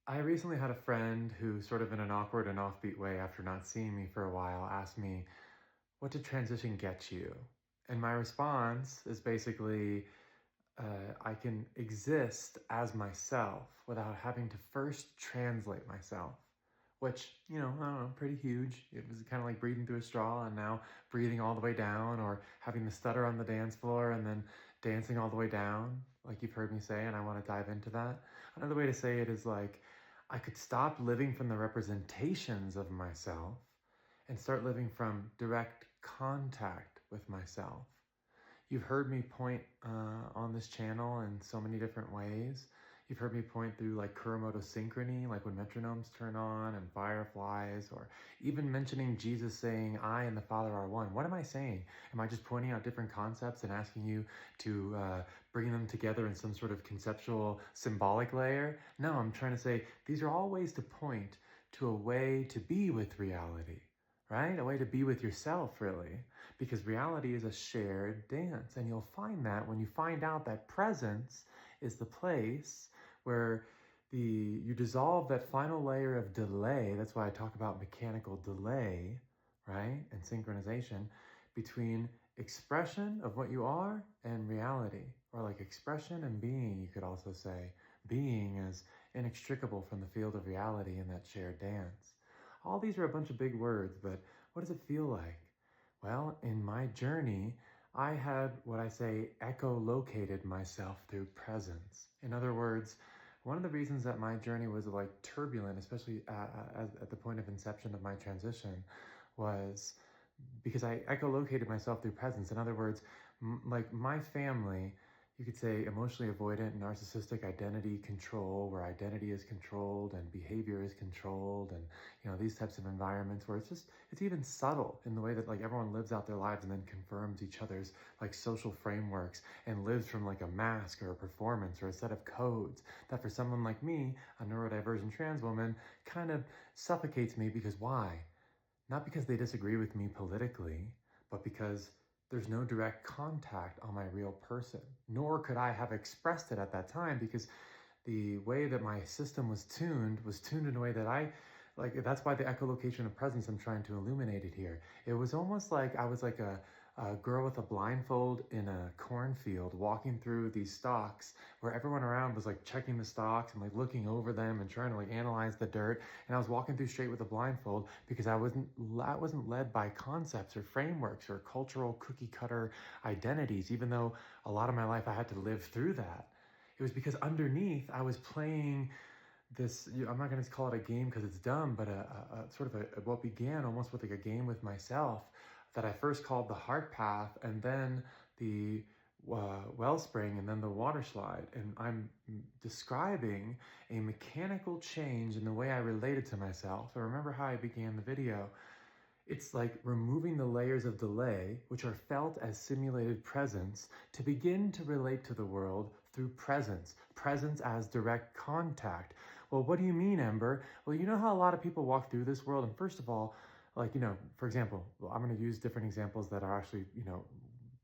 I recently had a friend who, sort of in an awkward and offbeat way, after not seeing me for a while, asked me, "What did transition get you?" And my response is basically, I can exist as myself without having to first translate myself. Which, I don't know, pretty huge. It was kind of like breathing through a straw and now breathing all the way down, or having the stutter on the dance floor and then dancing all the way down, like you've heard me say, and I want to dive into that. Another way to say it is like, I could stop living from the representations of myself and start living from direct contact with myself. You've heard me point on this channel in so many different ways. You've heard me point through like Kuromoto Synchrony, like when metronomes turn on and fireflies, or even mentioning Jesus saying, "I and the Father are one." What am I saying? Am I just pointing out different concepts and asking you to bring them together in some sort of conceptual symbolic layer? No, I'm trying to say these are all ways to point to a way to be with reality, right? A way to be with yourself, really, because reality is a shared dance. And you'll find that when you find out that presence is the place where you dissolve that final layer of delay. That's why I talk about mechanical delay, right? And synchronization between expression of what you are and reality, or like expression and being, you could also say. Being is inextricable from the field of reality in that shared dance. All these are a bunch of big words, but what does it feel like? Well, in my journey, I had what I say echolocated myself through presence. In other words, one of the reasons that my journey was like turbulent, especially at the point of inception of my transition, was because I echolocated myself through presence. In other words, like my family, you could say emotionally avoidant, narcissistic identity control, where identity is controlled and behavior is controlled, and these types of environments where it's even subtle in the way that like everyone lives out their lives and then confirms each other's like social frameworks and lives from like a mask or a performance or a set of codes that for someone like me, a neurodivergent trans woman, kind of suffocates me. Because why? Not because they disagree with me politically, but because there's no direct contact on my real person. Nor could I have expressed it at that time, because the way that my system was tuned in a way that that's why the echolocation of presence I'm trying to illuminate it here. It was almost like I was like a girl with a blindfold in a cornfield walking through these stalks, where everyone around was like checking the stalks and like looking over them and trying to like analyze the dirt. And I was walking through straight with a blindfold because I wasn't led by concepts or frameworks or cultural cookie cutter identities, even though a lot of my life I had to live through that. It was because underneath I was playing this, I'm not going to call it a game because it's dumb, but a sort of what began almost with like a game with myself that I first called the heart path, and then the wellspring, and then the water slide. And I'm describing a mechanical change in the way I related to myself. So remember how I began the video. It's like removing the layers of delay, which are felt as simulated presence, to begin to relate to the world through presence. Presence as direct contact. Well, what do you mean, Ember? Well, you know how a lot of people walk through this world, and first of all, like, for example, I'm going to use different examples that are actually,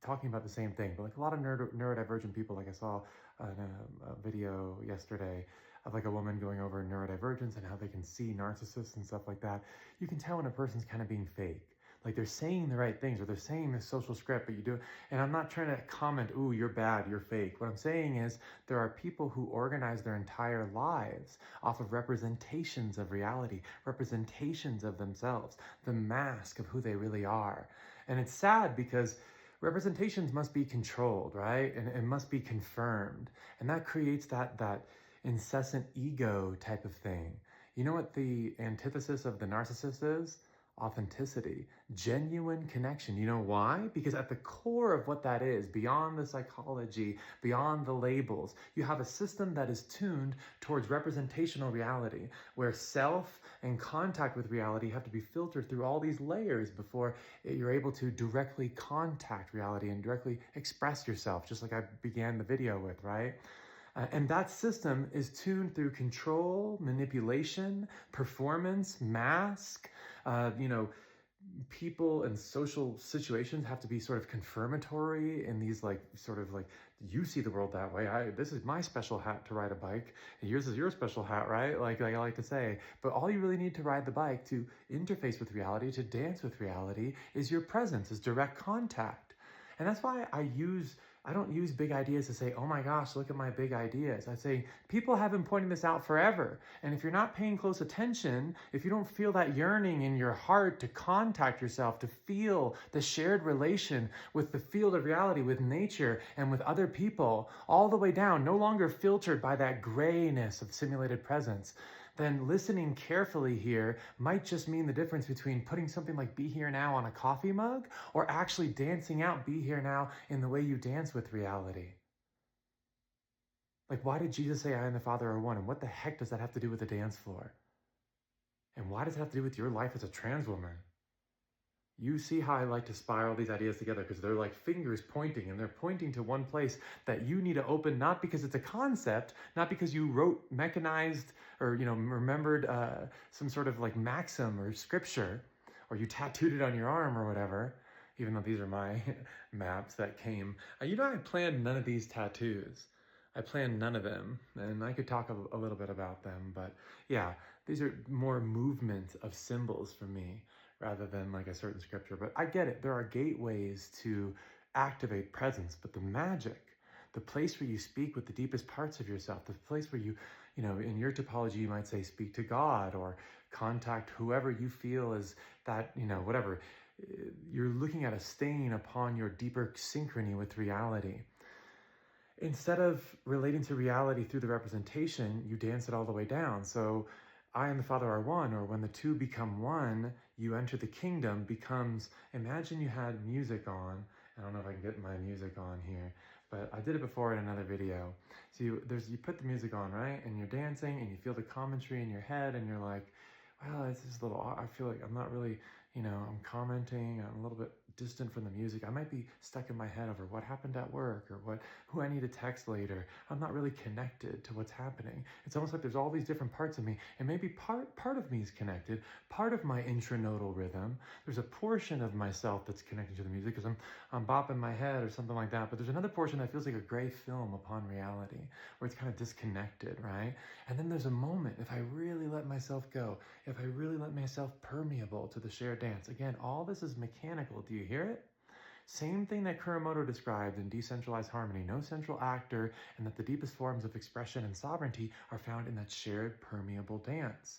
talking about the same thing, but like a lot of neurodivergent people, like I saw in a video yesterday of like a woman going over neurodivergence and how they can see narcissists and stuff like that. You can tell when a person's kind of being fake. Like they're saying the right things, or they're saying the social script, but you do. And I'm not trying to comment, "Ooh, you're bad, you're fake." What I'm saying is there are people who organize their entire lives off of representations of reality, representations of themselves, the mask of who they really are. And it's sad because representations must be controlled, right? And it must be confirmed. And that creates that incessant ego type of thing. You know what the antithesis of the narcissist is? Authenticity, genuine connection. You know why? Because at the core of what that is, beyond the psychology, beyond the labels, you have a system that is tuned towards representational reality, where self and contact with reality have to be filtered through all these layers before you're able to directly contact reality and directly express yourself, just like I began the video with, right? And that system is tuned through control, manipulation, performance, mask. People and social situations have to be sort of confirmatory in these like sort of like you see the world that way. This is my special hat to ride a bike, and yours is your special hat, right? Like I like to say. But all you really need to ride the bike, to interface with reality, to dance with reality, is your presence, is direct contact. And that's why I don't use big ideas to say, oh my gosh, look at my big ideas. I say, people have been pointing this out forever. And if you're not paying close attention, if you don't feel that yearning in your heart to contact yourself, to feel the shared relation with the field of reality, with nature and with other people, all the way down, no longer filtered by that grayness of simulated presence, then listening carefully here might just mean the difference between putting something like Be Here Now on a coffee mug or actually dancing out Be Here Now in the way you dance with reality. Like, why did Jesus say I and the Father are one? And what the heck does that have to do with the dance floor? And why does it have to do with your life as a trans woman? You see how I like to spiral these ideas together, because they're like fingers pointing, and they're pointing to one place that you need to open, not because it's a concept, not because you wrote mechanized or, remembered some sort of like maxim or scripture, or you tattooed it on your arm or whatever, even though these are my maps that came. I planned none of these tattoos. I planned none of them, and I could talk a little bit about them, but yeah, these are more movement of symbols for me, rather than like a certain scripture. But I get it. There are gateways to activate presence, but the magic, the place where you speak with the deepest parts of yourself, the place where you, in your topology, you might say speak to God or contact whoever you feel is that, whatever. You're looking at a stain upon your deeper synchrony with reality. Instead of relating to reality through the representation, you dance it all the way down. So I and the Father are one, or when the two become one, you enter the kingdom, becomes, imagine you had music on. I don't know if I can get my music on here, but I did it before in another video. So you put the music on, right? And you're dancing and you feel the commentary in your head and you're like, well, it's just a little, I feel like I'm not really, I'm commenting, I'm a little bit distant from the music. I might be stuck in my head over what happened at work or who I need to text later. I'm not really connected to what's happening. It's almost like there's all these different parts of me, and maybe part of me is connected, part of my intranodal rhythm. There's a portion of myself that's connected to the music because I'm bopping my head or something like that, but there's another portion that feels like a gray film upon reality where it's kind of disconnected, right? And then there's a moment, if I really let myself go, if I really let myself permeable to the shared dance. Again, all this is mechanical. Do you hear it? Same thing that Kuramoto described in Decentralized Harmony, no central actor, and that the deepest forms of expression and sovereignty are found in that shared permeable dance.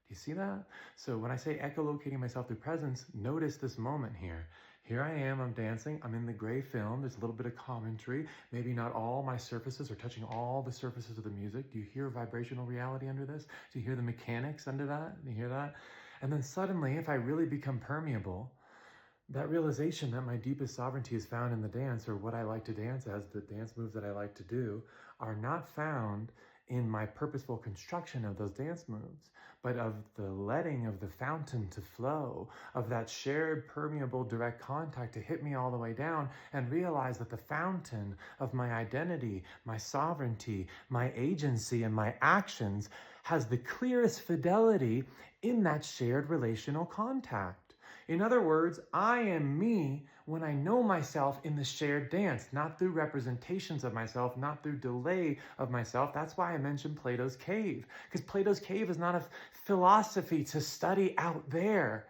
Do you see that? So when I say echolocating myself through presence, notice this moment here. Here I am, I'm dancing, I'm in the gray film, there's a little bit of commentary, maybe not all my surfaces are touching all the surfaces of the music. Do you hear vibrational reality under this? Do you hear the mechanics under that? Do you hear that? And then suddenly, if I really become permeable, that realization that my deepest sovereignty is found in the dance, or what I like to dance as, the dance moves that I like to do, are not found in my purposeful construction of those dance moves, but of the letting of the fountain to flow, of that shared permeable direct contact to hit me all the way down, and realize that the fountain of my identity, my sovereignty, my agency, and my actions has the clearest fidelity in that shared relational contact. In other words, I am me when I know myself in the shared dance, not through representations of myself, not through delay of myself. That's why I mentioned Plato's cave, because Plato's cave is not a philosophy to study out there.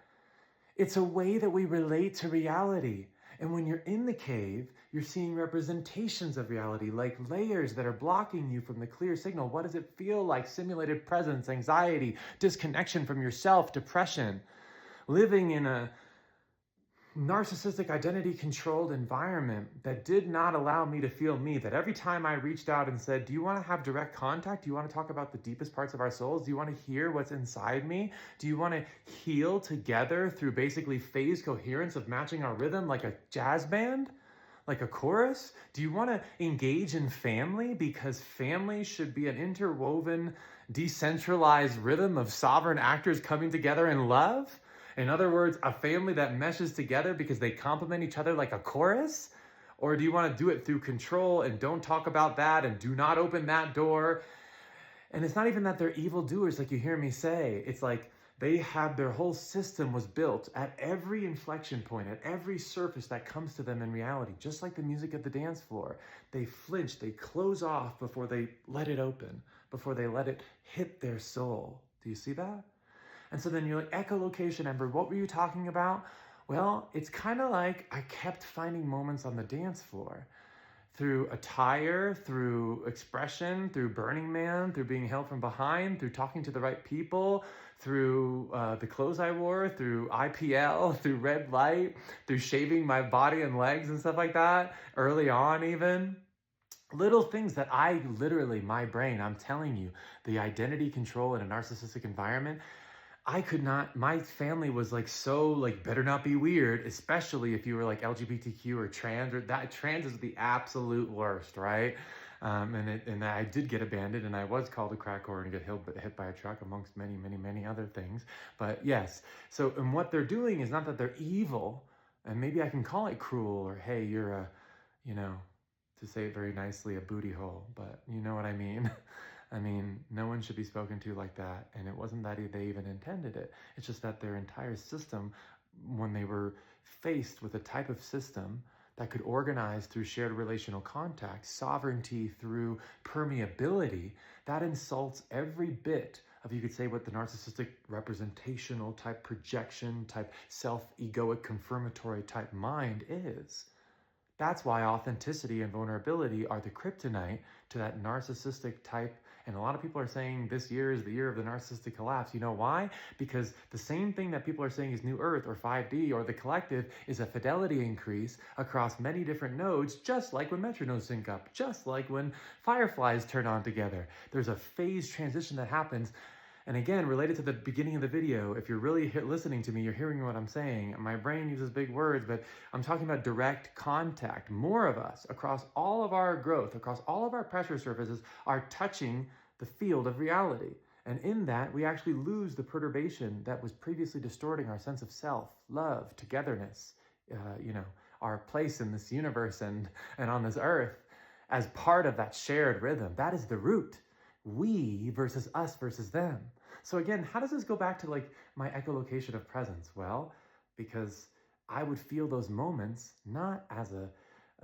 It's a way that we relate to reality. And when you're in the cave, you're seeing representations of reality, like layers that are blocking you from the clear signal. What does it feel like? Simulated presence, anxiety, disconnection from yourself, depression. Living in a narcissistic identity-controlled environment that did not allow me to feel me, that every time I reached out and said, do you want to have direct contact? Do you want to talk about the deepest parts of our souls? Do you want to hear what's inside me? Do you want to heal together through basically phase coherence of matching our rhythm like a jazz band? Like a chorus? Do you want to engage in family because family should be an interwoven, decentralized rhythm of sovereign actors coming together in love? In other words, a family that meshes together because they complement each other like a chorus? Or do you want to do it through control and don't talk about that and do not open that door? And it's not even that they're evildoers like you hear me say. It's like They had their whole system was built at every inflection point, at every surface that comes to them in reality, just like the music of the dance floor. They flinch, they close off before they let it open, before they let it hit their soul. Do you see that? And so then you're like, echolocation, Ember, what were you talking about? Well, it's kind of like I kept finding moments on the dance floor through attire, through expression, through Burning Man, through being held from behind, through talking to the right people, through the clothes I wore, through IPL, through red light, through shaving my body and legs and stuff like that, early on even. Little things that I literally, my brain, I'm telling you, the identity control in a narcissistic environment, I could not, my family was like, so like, better not be weird, especially if you were like LGBTQ or that trans is the absolute worst, right? And I did get abandoned, and I was called a crack whore and get hit by a truck, amongst many, many, many other things. But yes, so, and what they're doing is not that they're evil, and maybe I can call it cruel, or hey, you're a, you know, to say it very nicely, a booty hole, but you know what I mean? I mean, no one should be spoken to like that, and it wasn't that they even intended it. It's just that their entire system, when they were faced with a type of system that could organize through shared relational contact, sovereignty through permeability, that insults every bit of, you could say, what the narcissistic representational type projection type self-egoic confirmatory type mind is. That's why authenticity and vulnerability are the kryptonite to that narcissistic type. And a lot of people are saying this year is the year of the narcissistic collapse. You know why? Because the same thing that people are saying is New Earth or 5D or the collective is a fidelity increase across many different nodes, just like when metronodes sync up, just like when fireflies turn on together. There's a phase transition that happens. And again, related to the beginning of the video, if you're really listening to me, you're hearing what I'm saying. My brain uses big words, but I'm talking about direct contact. More of us, across all of our growth, across all of our pressure surfaces, are touching the field of reality. And in that, we actually lose the perturbation that was previously distorting our sense of self, love, togetherness, our place in this universe and on this earth as part of that shared rhythm. That is the root. We versus us versus them. So again, how does this go back to like my echolocation of presence? Well, because I would feel those moments not as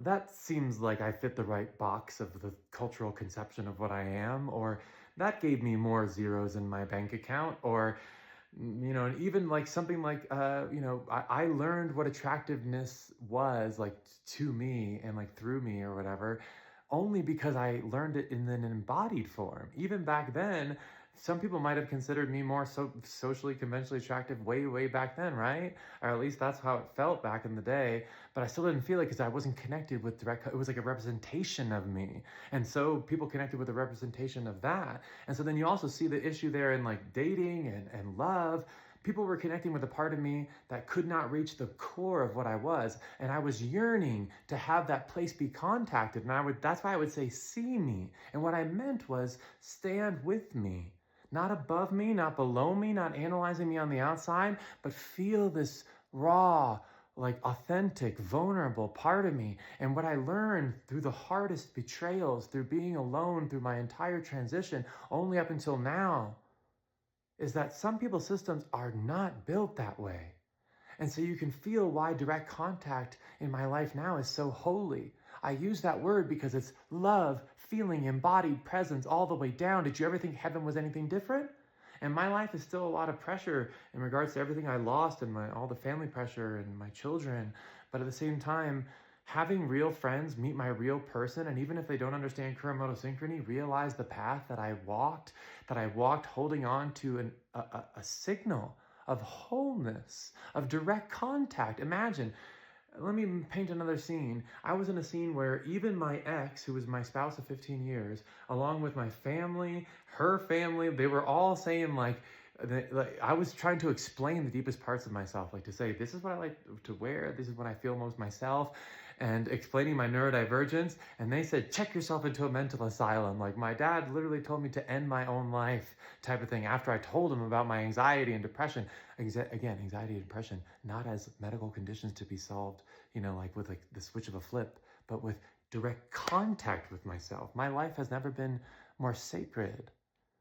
that seems like I fit the right box of the cultural conception of what I am, or that gave me more zeros in my bank account, or, even like something like, I learned what attractiveness was like to me and like through me or whatever, only because I learned it in an embodied form. Even back then, some people might have considered me more socially conventionally attractive way back then, right? Or at least that's how it felt back in the day. But I still didn't feel it because I wasn't connected with it was like a representation of me. And so people connected with a representation of that. And so then you also see the issue there in like dating and love. People were connecting with a part of me that could not reach the core of what I was. And I was yearning to have that place be contacted. And that's why I would say, see me. And what I meant was stand with me. Not above me, not below me, not analyzing me on the outside, but feel this raw, like authentic, vulnerable part of me. And what I learned through the hardest betrayals, through being alone, through my entire transition, only up until now, is that some people's systems are not built that way. And so you can feel why direct contact in my life now is so holy. I use that word because it's love, feeling, embodied presence all the way down. Did you ever think heaven was anything different? And my life is still a lot of pressure in regards to everything I lost and all the family pressure and my children. But at the same time, having real friends meet my real person, and even if they don't understand Kuromoto Synchrony, realize the path that I walked holding on to a signal of wholeness, of direct contact. Imagine, let me paint another scene. I was in a scene where even my ex, who was my spouse of 15 years, along with my family, her family, they were all saying like I was trying to explain the deepest parts of myself, like to say, this is what I like to wear, this is when I feel most myself, and explaining my neurodivergence. And they said, check yourself into a mental asylum. Like my dad literally told me to end my own life type of thing after I told him about my anxiety and depression. Again, anxiety and depression, not as medical conditions to be solved, like with like the switch of a flip, but with direct contact with myself. My life has never been more sacred.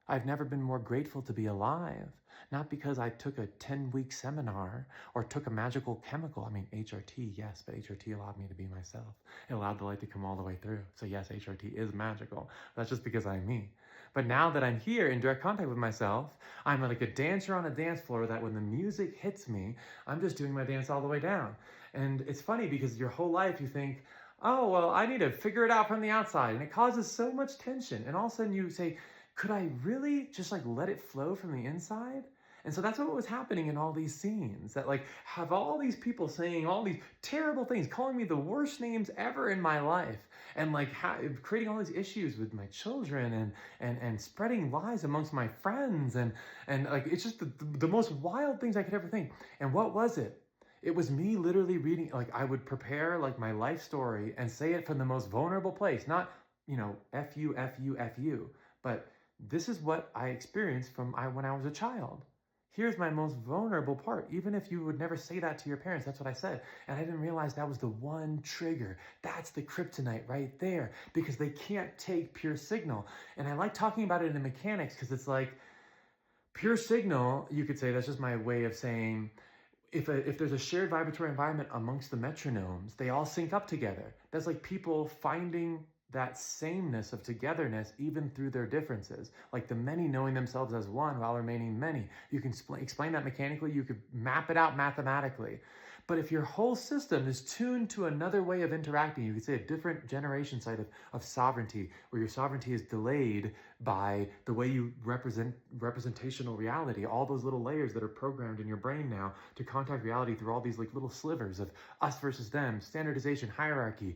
I've never been more grateful to be alive. Not because I took a 10-week seminar or took a magical chemical. I mean, HRT, yes, but HRT allowed me to be myself. It allowed the light to come all the way through. So yes, HRT is magical. That's just because I'm me. But now that I'm here in direct contact with myself, I'm like a dancer on a dance floor that when the music hits me, I'm just doing my dance all the way down. And it's funny because your whole life you think, oh, well, I need to figure it out from the outside. And it causes so much tension. And all of a sudden you say, could I really just like let it flow from the inside? And so that's what was happening in all these scenes, that like have all these people saying all these terrible things, calling me the worst names ever in my life, and like creating all these issues with my children, and spreading lies amongst my friends, and like it's just the most wild things I could ever think. And what was it? It was me literally reading, like I would prepare like my life story and say it from the most vulnerable place, not, F you, F you, F you, but this is what I experienced when I was a child. Here's my most vulnerable part. Even if you would never say that to your parents, that's what I said. And I didn't realize that was the one trigger. That's the kryptonite right there, because they can't take pure signal. And I like talking about it in mechanics because it's like pure signal, you could say, that's just my way of saying, if there's a shared vibratory environment amongst the metronomes, they all sync up together. That's like people finding that sameness of togetherness even through their differences, like the many knowing themselves as one while remaining many. You can explain that mechanically, you could map it out mathematically. But if your whole system is tuned to another way of interacting, you could say a different generation side of sovereignty, where your sovereignty is delayed by the way you representational reality, all those little layers that are programmed in your brain now to contact reality through all these like little slivers of us versus them, standardization, hierarchy.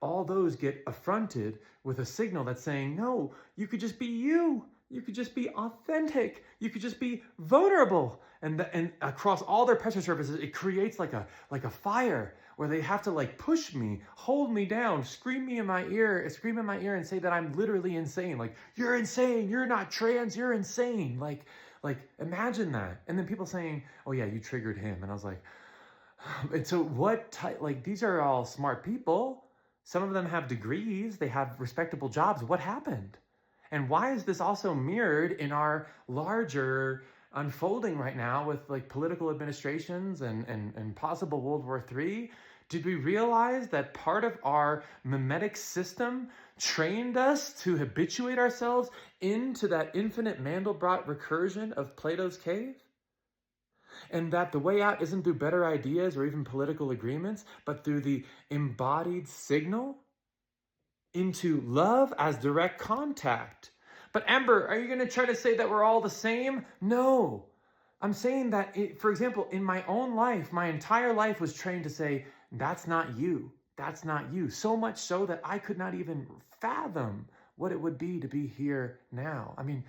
All those get affronted with a signal that's saying, no, you could just be you. You could just be authentic. You could just be vulnerable. And across all their pressure surfaces, it creates like a fire where they have to like push me, hold me down, scream in my ear and say that I'm literally insane. Like, you're insane. You're not trans. You're insane. Like imagine that. And then people saying, oh yeah, you triggered him. And I was like, and so what type, like these are all smart people. Some of them have degrees, they have respectable jobs. What happened? And why is this also mirrored in our larger unfolding right now with like political administrations and possible World War III? Did we realize that part of our mimetic system trained us to habituate ourselves into that infinite Mandelbrot recursion of Plato's cave? And that the way out isn't through better ideas or even political agreements, but through the embodied signal into love as direct contact. But Ember, are you going to try to say that we're all the same? No. I'm saying that, for example, in my own life, my entire life was trained to say, that's not you. That's not you. So much so that I could not even fathom what it would be to be here now. I mean,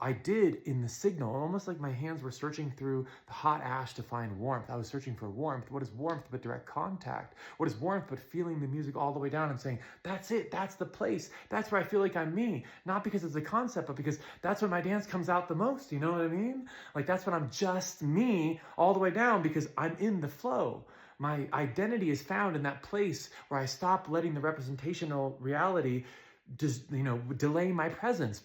I did in the signal, almost like my hands were searching through the hot ash to find warmth. I was searching for warmth. What is warmth but direct contact? What is warmth but feeling the music all the way down and saying, that's it, that's the place. That's where I feel like I'm me. Not because it's a concept, but because that's when my dance comes out the most. You know what I mean? Like that's when I'm just me all the way down because I'm in the flow. My identity is found in that place where I stop letting the representational reality delay my presence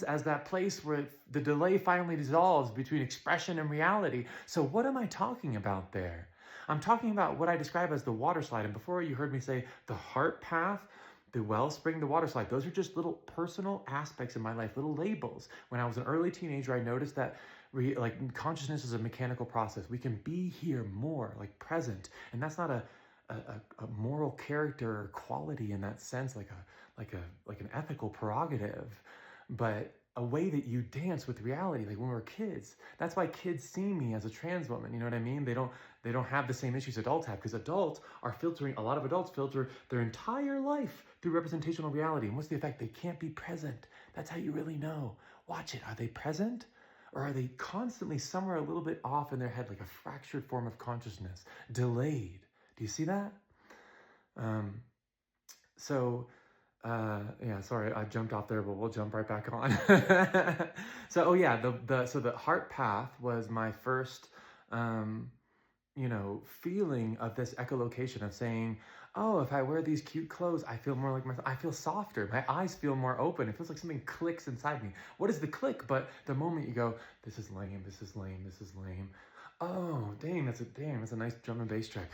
as that place where the delay finally dissolves between expression and reality. So what am I talking about there? I'm talking about what I describe as the water slide. And before you heard me say the heart path, the wellspring, the water slide, those are just little personal aspects in my life, little labels. When I was an early teenager, I noticed that consciousness is a mechanical process. We can be here more, like present. And that's not a moral character or quality in that sense, like an ethical prerogative, but a way that you dance with reality, like when we were kids. That's why kids see me as a trans woman. You know what I mean? They don't have the same issues adults have, because a lot of adults filter their entire life through representational reality. And what's the effect? They can't be present. That's how you really know. Watch it. Are they present? Or are they constantly somewhere a little bit off in their head, like a fractured form of consciousness, delayed? Do you see that? Sorry, I jumped off there, but we'll jump right back on. So the heart path was my first, feeling of this echolocation of saying, Oh, if I wear these cute clothes, I feel more like myself. I feel softer. My eyes feel more open. It feels like something clicks inside me. What is the click? But the moment you go, this is lame, this is lame, this is lame. Oh, dang, that's a nice drum and bass track.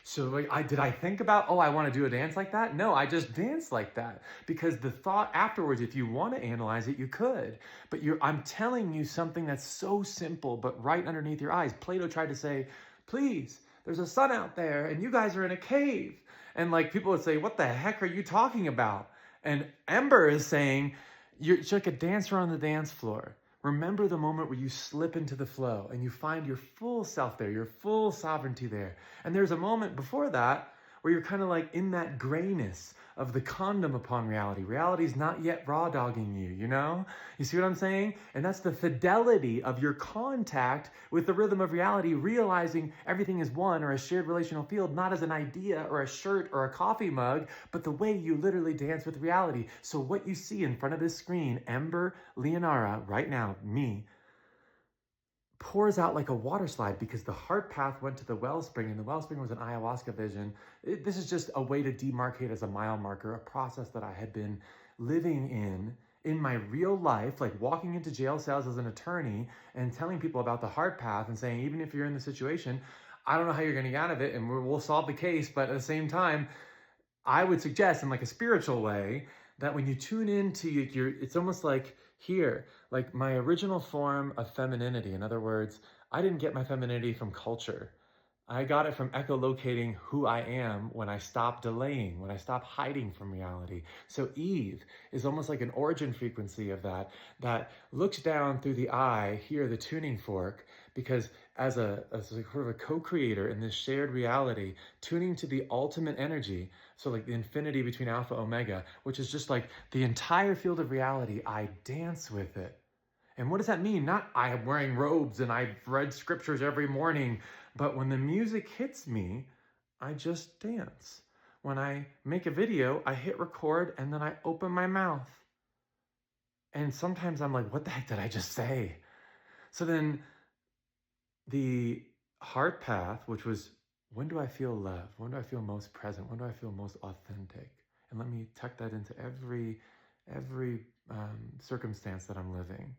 So like did I think about, oh, I want to do a dance like that? No, I just danced like that because the thought afterwards, if you want to analyze it, you could. But I'm telling you something that's so simple, but right underneath your eyes. Plato tried to say, please, there's a sun out there and you guys are in a cave. And like people would say, what the heck are you talking about? And Ember is saying, you're like a dancer on the dance floor. Remember the moment where you slip into the flow and you find your full self there, your full sovereignty there. And there's a moment before that where you're kind of like in that grayness of the condom upon reality. Reality's not yet raw dogging you, you know? You see what I'm saying? And that's the fidelity of your contact with the rhythm of reality, realizing everything is one or a shared relational field, not as an idea or a shirt or a coffee mug, but the way you literally dance with reality. So what you see in front of this screen, Ember Leonara, right now, me, pours out like a water slide because the heart path went to the wellspring, and the wellspring was an ayahuasca vision. This is just a way to demarcate as a mile marker, a process that I had been living in my real life, like walking into jail cells as an attorney and telling people about the heart path and saying, even if you're in the situation, I don't know how you're going to get out of it and we'll solve the case. But at the same time, I would suggest in like a spiritual way that when you tune into it's almost like here, like my original form of femininity. In other words, I didn't get my femininity from culture. I got it from echolocating who I am when I stop delaying, when I stop hiding from reality. So Eve is almost like an origin frequency of that looks down through the eye, here, the tuning fork, because as a sort of a co-creator in this shared reality, tuning to the ultimate energy, so like the infinity between alpha omega, which is just like the entire field of reality, I dance with it. And what does that mean? Not I am wearing robes and I've read scriptures every morning, but when the music hits me, I just dance. When I make a video, I hit record and then I open my mouth. And sometimes I'm like, what the heck did I just say? So then the heart path, which was, when do I feel love? When do I feel most present? When do I feel most authentic? And let me tuck that into every circumstance that I'm living.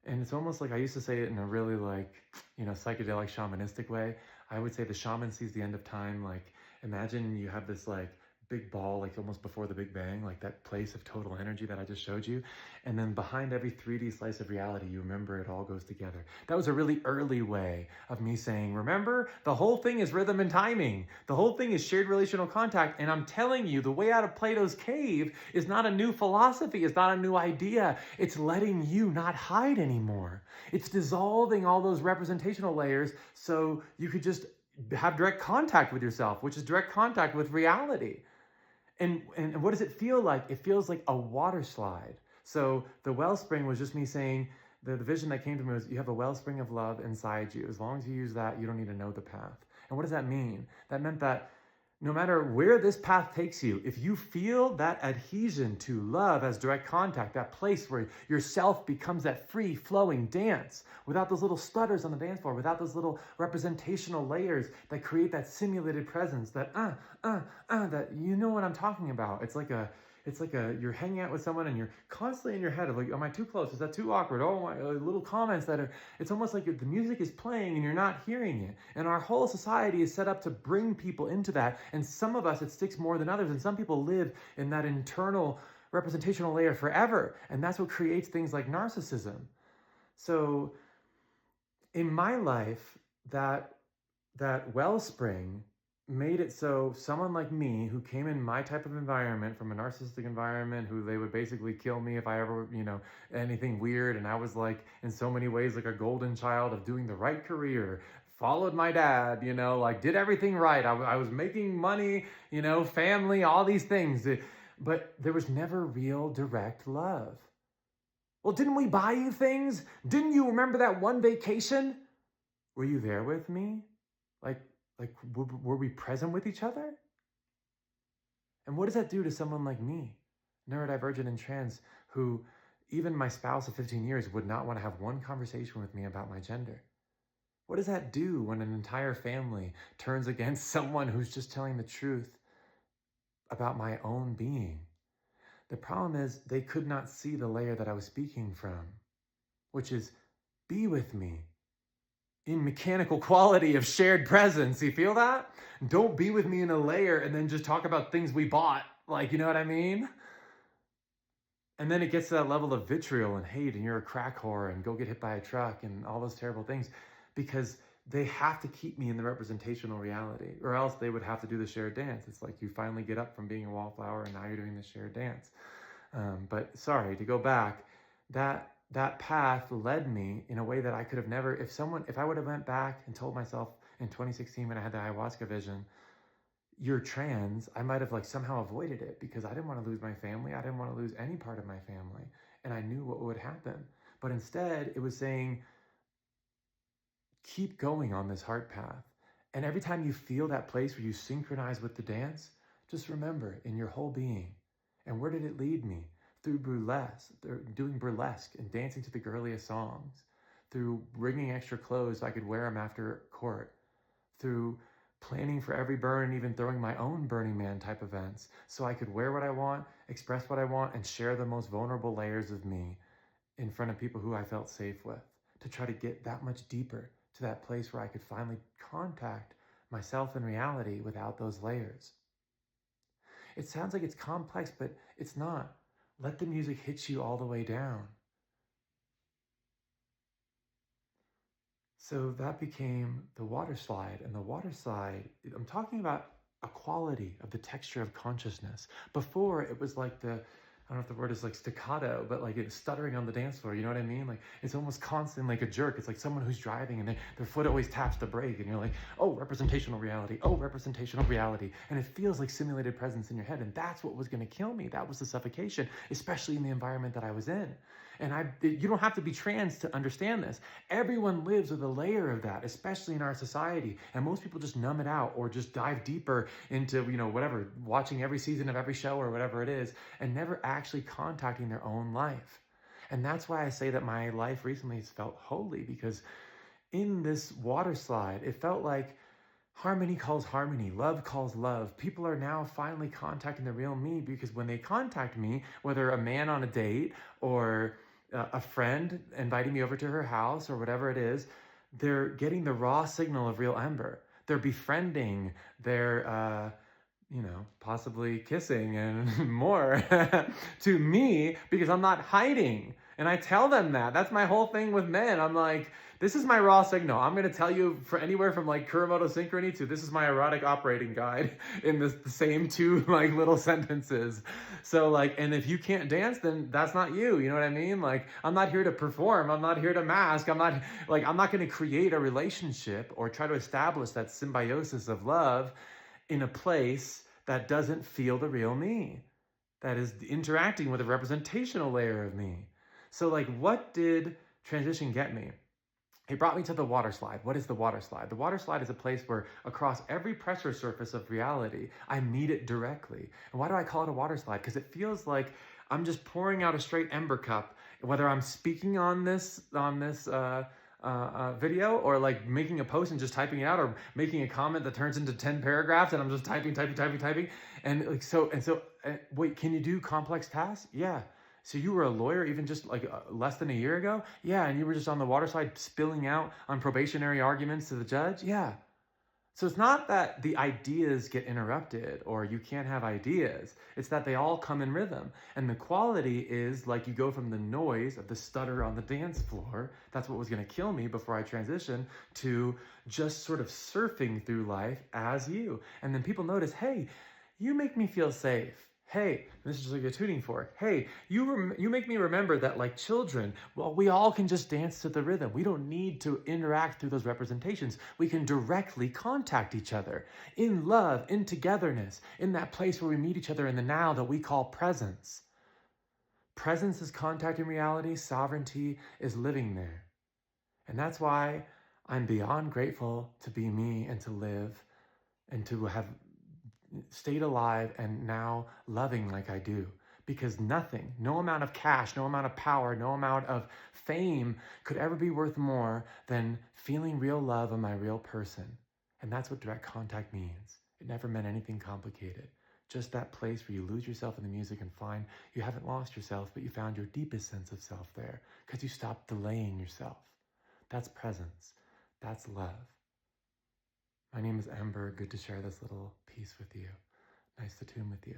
And it's almost like I used to say it in a really like, psychedelic shamanistic way. I would say the shaman sees the end of time. Like imagine you have this like big ball, like almost before the Big Bang, like that place of total energy that I just showed you. And then behind every 3D slice of reality, you remember it all goes together. That was a really early way of me saying, remember, the whole thing is rhythm and timing. The whole thing is shared relational contact. And I'm telling you, the way out of Plato's cave is not a new philosophy. It's not a new idea. It's letting you not hide anymore. It's dissolving all those representational layers so you could just have direct contact with yourself, which is direct contact with reality. And what does it feel like? It feels like a water slide. So the wellspring was just me saying, the vision that came to me was, you have a wellspring of love inside you. As long as you use that, you don't need to know the path. And what does that mean? That meant that no matter where this path takes you, if you feel that adhesion to love as direct contact, that place where yourself becomes that free flowing dance, without those little stutters on the dance floor, without those little representational layers that create that simulated presence, that that you know what I'm talking about. It's like you're hanging out with someone and you're constantly in your head of like, am I too close? Is that too awkward? Oh my, little comments that are, it's almost like the music is playing and you're not hearing it. And our whole society is set up to bring people into that. And some of us, it sticks more than others. And some people live in that internal representational layer forever. And that's what creates things like narcissism. So in my life, that wellspring made it so someone like me who came in my type of environment, from a narcissistic environment, who they would basically kill me if I ever, anything weird. And I was like, in so many ways, like a golden child of doing the right career, followed my dad, like did everything right. I was making money, family, all these things. But there was never real direct love. Well, didn't we buy you things? Didn't you remember that one vacation? Were you there with me? Like, were we present with each other? And what does that do to someone like me, neurodivergent and trans, who even my spouse of 15 years would not want to have one conversation with me about my gender? What does that do when an entire family turns against someone who's just telling the truth about my own being? The problem is they could not see the layer that I was speaking from, which is be with me in mechanical quality of shared presence. You feel that? Don't be with me in a layer and then just talk about things we bought. Like, you know what I mean? And then it gets to that level of vitriol and hate, and you're a crack whore and go get hit by a truck and all those terrible things, because they have to keep me in the representational reality, or else they would have to do the shared dance. It's like you finally get up from being a wallflower and now you're doing the shared dance. But sorry, to go back, that path led me in a way that I could have never, if I would have went back and told myself in 2016 when I had the ayahuasca vision, you're trans, I might have like somehow avoided it because I didn't want to lose my family. I didn't want to lose any part of my family. And I knew what would happen. But instead, it was saying, keep going on this heart path. And every time you feel that place where you synchronize with the dance, just remember in your whole being. And where did it lead me? Through burlesque, doing burlesque and dancing to the girliest songs, through bringing extra clothes so I could wear them after court, through planning for every burn, even throwing my own Burning Man type events so I could wear what I want, express what I want, and share the most vulnerable layers of me in front of people who I felt safe with, to try to get that much deeper to that place where I could finally contact myself in reality without those layers. It sounds like it's complex, but it's not. Let the music hit you all the way down. So that became the water slide. And the water slide, I'm talking about a quality of the texture of consciousness. Before, it was like I don't know if the word is like staccato, but like it's stuttering on the dance floor. You know what I mean? Like it's almost constant, like a jerk. It's like someone who's driving and their foot always taps the brake, and you're like, oh, representational reality. Oh, representational reality. And it feels like simulated presence in your head. And that's what was going to kill me. That was the suffocation, especially in the environment that I was in. And you don't have to be trans to understand this. Everyone lives with a layer of that, especially in our society. And most people just numb it out or just dive deeper into, whatever, watching every season of every show or whatever it is, and never actually contacting their own life. And that's why I say that my life recently has felt holy, because in this water slide, it felt like harmony calls harmony, love calls love. People are now finally contacting the real me, because when they contact me, whether a man on a date or a friend inviting me over to her house or whatever it is, they're getting the raw signal of real Ember. They're befriending, they're possibly kissing and more to me, because I'm not hiding. And I tell them that. That's my whole thing with men. I'm like, this is my raw signal. I'm going to tell you for anywhere from like Kuramoto Synchrony to this is my erotic operating guide in the same two like little sentences. So like, and if you can't dance, then that's not you. You know what I mean? Like, I'm not here to perform. I'm not here to mask. I'm not going to create a relationship or try to establish that symbiosis of love in a place that doesn't feel the real me, that is interacting with a representational layer of me. So like, what did transition get me? It brought me to the water slide. What is the water slide? The water slide is a place where across every pressure surface of reality, I meet it directly. And why do I call it a water slide? Because it feels like I'm just pouring out a straight Ember cup, whether I'm speaking on this video or like making a post and just typing it out, or making a comment that turns into 10 paragraphs and I'm just typing. And like, wait, can you do complex tasks? Yeah. So you were a lawyer even just like less than a year ago? Yeah. And you were just on the water slide spilling out on probationary arguments to the judge? Yeah. So it's not that the ideas get interrupted or you can't have ideas. It's that they all come in rhythm. And the quality is like you go from the noise of the stutter on the dance floor, that's what was going to kill me before I transitioned, to just sort of surfing through life as you. And then people notice, hey, you make me feel safe. Hey, this is what you're tuning for. Hey, you make me remember that like children, well, we all can just dance to the rhythm. We don't need to interact through those representations. We can directly contact each other in love, in togetherness, in that place where we meet each other in the now that we call presence. Presence is contact in reality. Sovereignty is living there. And that's why I'm beyond grateful to be me and to live and to have stayed alive and now loving like I do, Because nothing, no amount of cash, no amount of power, no amount of fame could ever be worth more than feeling real love of my real person. And that's what direct contact means. It never meant anything complicated. Just that place where you lose yourself in the music and find you haven't lost yourself, but you found your deepest sense of self there because you stopped delaying yourself. That's presence. That's love. My name is Ember. Good to share this little piece with you. Nice to tune with you.